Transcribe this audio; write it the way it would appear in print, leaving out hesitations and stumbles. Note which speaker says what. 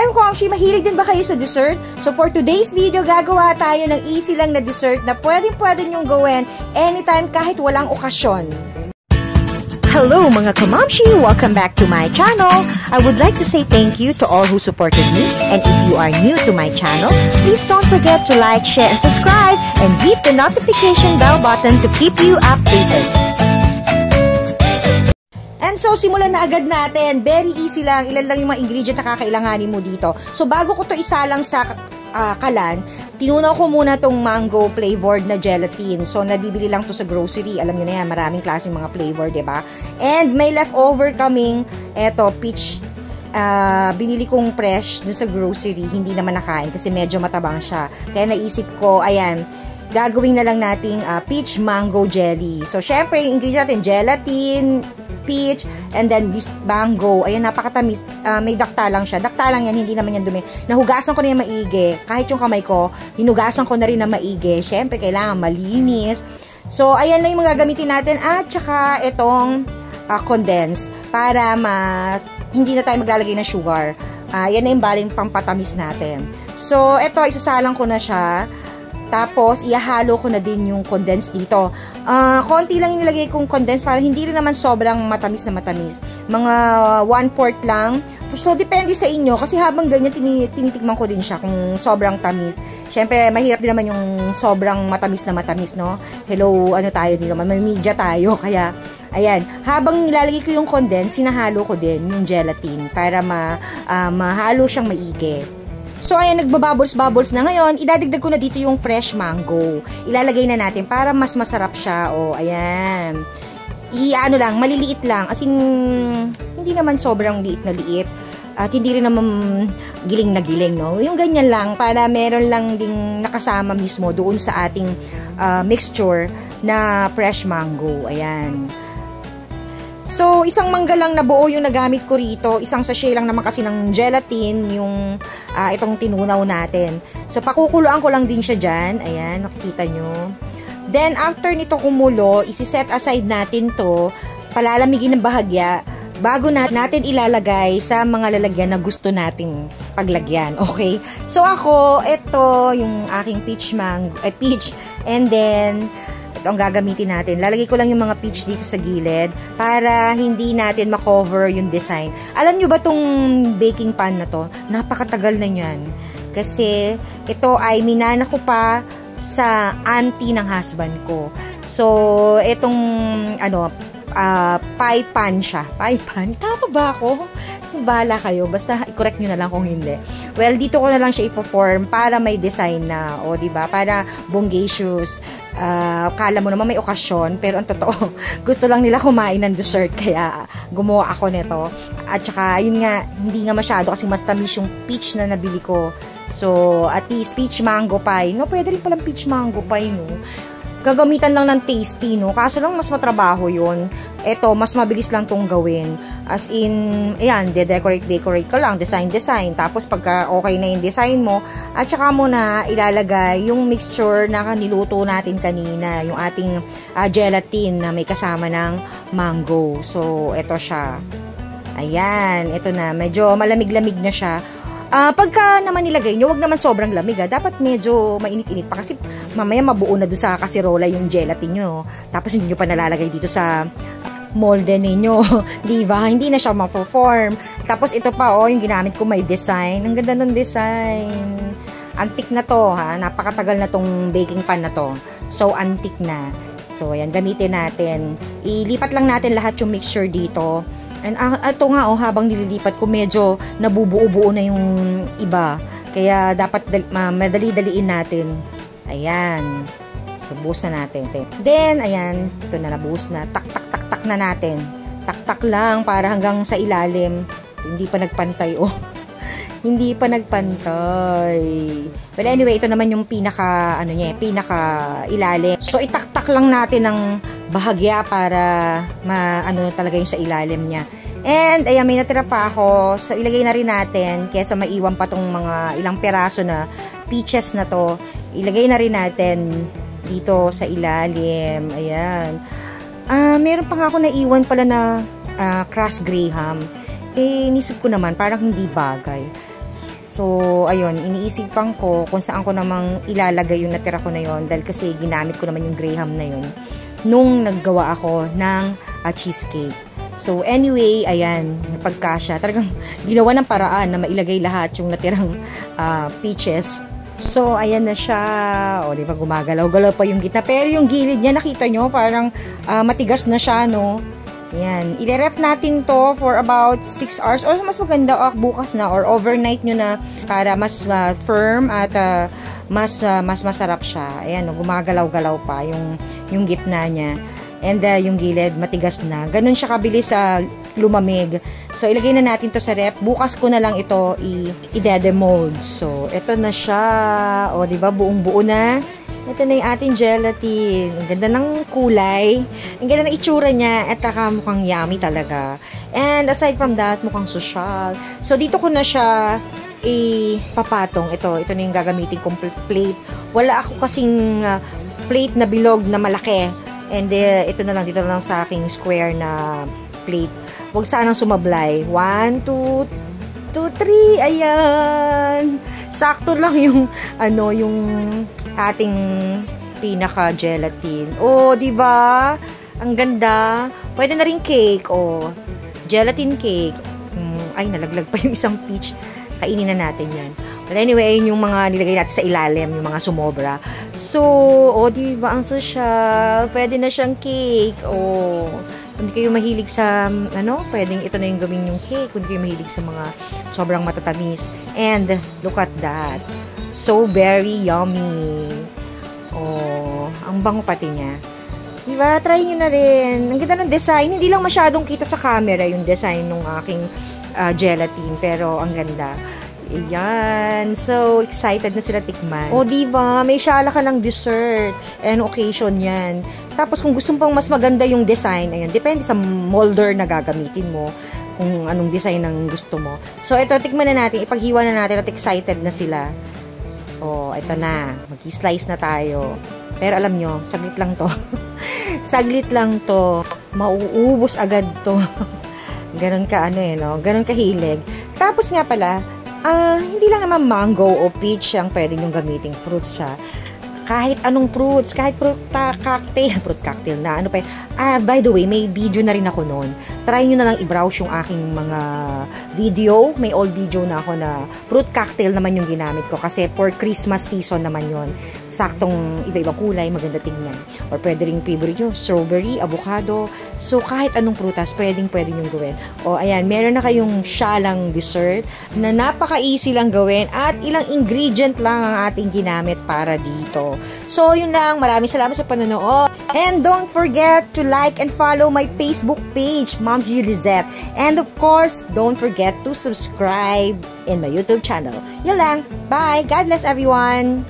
Speaker 1: Hi Kamshi, mahilig din ba kayo sa dessert? So for today's video, gagawa tayo ng easy lang na dessert na pwede nyong gawin anytime kahit walang okasyon.
Speaker 2: Hello mga Kamamshi! Welcome back to my channel. I would like to say thank you to all who supported me. And if you are new to my channel, please don't forget to like, share, and subscribe. And hit the notification bell button to keep you updated.
Speaker 1: And so, simulan na agad natin. Very easy lang. Ilan lang yung mga ingredient na kakailanganin mo dito. So, bago ko to isalang sa kalan, tinunaw ko muna tong mango flavored na gelatin. So, nabibili lang to sa grocery. Alam niyo na yan, maraming klaseng mga flavor, diba? And may leftover kaming, eto, peach. Binili kong fresh dun sa grocery. Hindi naman nakain kasi medyo matabang siya. Kaya naisip ko, ayan, gagawin na lang nating peach mango jelly. So, syempre, yung ingredient natin, gelatin, peach, and then this mango. Ayan, napakatamis. May dakta lang siya. Dakta lang yan, hindi naman yan dumi. Nahugasan ko na yung maigi. Kahit yung kamay ko, hinugasan ko na rin na maigi. Syempre, kailangan malinis. So, ayan lang yung mga gagamitin natin. At saka, itong condense para hindi na tayo maglalagay ng sugar. Yan na yung baling pampatamis natin. So, ito, isasalang ko na siya. Tapos, ihahalo ko na din yung condense dito. Konti lang yung nilagay kong condense para hindi rin naman sobrang matamis na matamis. Mga 1/4 lang. So, depende sa inyo. Kasi habang ganyan, tinitikman ko din siya kung sobrang tamis. Siyempre, mahirap din naman yung sobrang matamis na matamis, no? Hello, ano tayo dito? May media tayo. Kaya, ayan. Habang nilalagay ko yung condense, sinahalo ko din yung gelatin para mahalo siyang maigi. So, ayan, nagbabubbles na ngayon. Idadagdag ko na dito yung fresh mango. Ilalagay na natin para mas masarap siya. O, ayan. Ano lang, maliliit lang. As in, hindi naman sobrang liit na liit. At hindi rin naman giling na giling, no? Yung ganyan lang, para meron lang ding nakasama mismo doon sa ating mixture na fresh mango. Ayan. So, isang mangga lang na buo yung nagamit ko rito. Isang sachet lang naman kasi ng gelatin yung itong tinunaw natin. So, pakukuluan ko lang din siya dyan. Ayan, nakikita nyo. Then, after nito kumulo, isi-set aside natin to. Palalamigin ng bahagya bago natin ilalagay sa mga lalagyan na gusto nating paglagyan. Okay? So, ako, ito yung aking peach. And then, ito ang gagamitin natin. Lalagay ko lang yung mga peach dito sa gilid para hindi natin makover yung design. Alam nyo ba tong baking pan na to? Napakatagal na yan. Kasi ito ay minana ko pa sa auntie ng husband ko. So, itong pie pan siya. Pie pan? Tama ba ako? Bala kayo. Basta i-correct nyo na lang kung hindi. Well, dito ko na lang siya ipo-form para may design na. O, diba? Para bongacious. Kala mo naman may okasyon. Pero ang totoo, gusto lang nila kumain ng dessert. Kaya gumawa ako nito. At saka, yun nga, hindi nga masyado kasi mas tamis yung peach na nabili ko. So, at least peach mango pie. No, pwede rin palang peach mango pie, no? Gagamitan lang ng tasty, no? Kaso lang mas matrabaho yun. Ito, mas mabilis lang tong gawin. As in, ayan, decorate ka lang, design. Tapos, pagka okay na yung design mo, at saka mo na ilalagay yung mixture na niluto natin kanina, yung ating gelatin na may kasama ng mango. So, ito siya. Ayan, ito na. Medyo malamig-lamig na siya. Pagka naman nilagay nyo, wag naman sobrang lamig. Dapat medyo mainit-init pa kasi mamaya mabuo na doon sa kasirola yung gelatin nyo. Tapos hindi nyo pa nalalagay dito sa molde ninyo. Diba? Hindi na siya ma-form. Tapos ito pa, yung ginamit ko may design. Ang ganda ng design. Antique na to, ha? Napakatagal na tong baking pan na to. So, antique na. So, ayan, gamitin natin. Ilipat lang natin lahat yung mixture dito. And ito nga, habang nililipat ko, medyo nabubuo-buo na yung iba. Kaya dapat madali-daliin natin. Ayan. So, buhos na natin. Then, ayan. Ito na, nabuhos na. Tak na natin. Tak lang para hanggang sa ilalim. Hindi pa nagpantay, Hindi pa nagpantay. But anyway, ito naman yung pinaka ilalim. So, itaktak lang natin ng bahagya para talaga yung sa ilalim niya. And, ayan, may natira pa ako. So, ilagay na rin natin, kesa maiwan pa tong mga ilang peraso na peaches na to. Ilagay na rin natin dito sa ilalim. Ayan. Meron pa nga ako naiwan pala na crushed graham. Nisip ko naman, parang hindi bagay. So, ayun, iniisipan ko kung saan ko namang ilalagay yung natira ko na yon dahil kasi ginamit ko naman yung Graham na yon nung naggawa ako ng cheesecake. So, anyway, ayan, napagkasya. Talagang ginawa ng paraan na mailagay lahat yung natirang peaches. So, ayan na siya. O, di ba, gumagalaw-galaw pa yung gitna. Pero yung gilid niya, nakita nyo, parang matigas na siya, no? Ayan. Ile-ref natin to for about 6 hours. Or mas maganda bukas na or overnight nyo na para mas firm at mas masarap siya. Ayan, no, gumagalaw-galaw pa yung gitna niya. And yung gilid, matigas na. Ganun siya kabilis lumamig. So, ilagay na natin to sa ref. Bukas ko na lang ito i-demold. So, ito na siya. O, diba? Buong-buo na. Ito na yung ating gelatin. Ang ganda ng kulay. Ang ganda ng itsura niya. At mukhang yummy talaga. And aside from that, mukhang social. So, dito ko na siya ipapatong. Ito na yung gagamitin kong plate. Wala ako kasing plate na bilog na malaki. And ito na lang, dito na lang sa aking square na plate. Huwag sanang sumablay. 1, 2, 3. Ayan. Sakto lang yung, yung ating pinaka-gelatin. Oh, di ba? Ang ganda. Pwede na rin cake. Oh, gelatin cake. Ay, nalaglag pa yung isang peach. Kainin na natin yan. But anyway, ayun yung mga nilagay natin sa ilalim, yung mga sumobra. So, di ba ang social? Pwede na siyang cake. Oh, kung di kayo mahilig sa, pwedeng ito na yung gawin yung cake. Kung di kayo mahilig sa mga sobrang matatamis. And, look at that. So, very yummy. Oh, ang bango pati niya. Diba? Try nyo na rin. Ang ganda ng design. Hindi lang masyadong kita sa camera yung design ng aking gelatin. Pero, ang ganda. Ayan. So, excited na sila tikman. O, diba? May shala ka ng dessert. And occasion yan. Tapos, kung gusto pang mas maganda yung design, ayan, depende sa molder na gagamitin mo. Kung anong design ang gusto mo. So, ito, tikman na natin. Ipaghiwa na natin at excited na sila. O, ito na. Mag-slice na tayo. Pero alam nyo, saglit lang to. Saglit lang to. Mauubos agad to. Ganon ka, no? Ganon kahilig. Tapos nga pala, hindi lang naman mango o peach ang pwede nyong gamiting fruits, ha. Kahit anong fruits, kahit fruit cocktail na, by the way, may video na rin ako noon. Try nyo na lang i-browse yung aking mga video. May old video na ako na fruit cocktail naman yung ginamit ko. Kasi for Christmas season naman yon. Saktong iba-ibang kulay, maganda tingnan. Or pwede rin favorite nyo, strawberry, avocado. So, kahit anong prutas, pwedeng yung gawin. O, ayan, meron na kayong syalang dessert na napaka-easy lang gawin at ilang ingredient lang ang ating ginamit para dito. So, yun lang. Maraming salamat sa panonood. And don't forget to like and follow my Facebook page, Mom's Lizette. And of course, don't forget to subscribe in my YouTube channel. Yun lang. Bye. God bless everyone.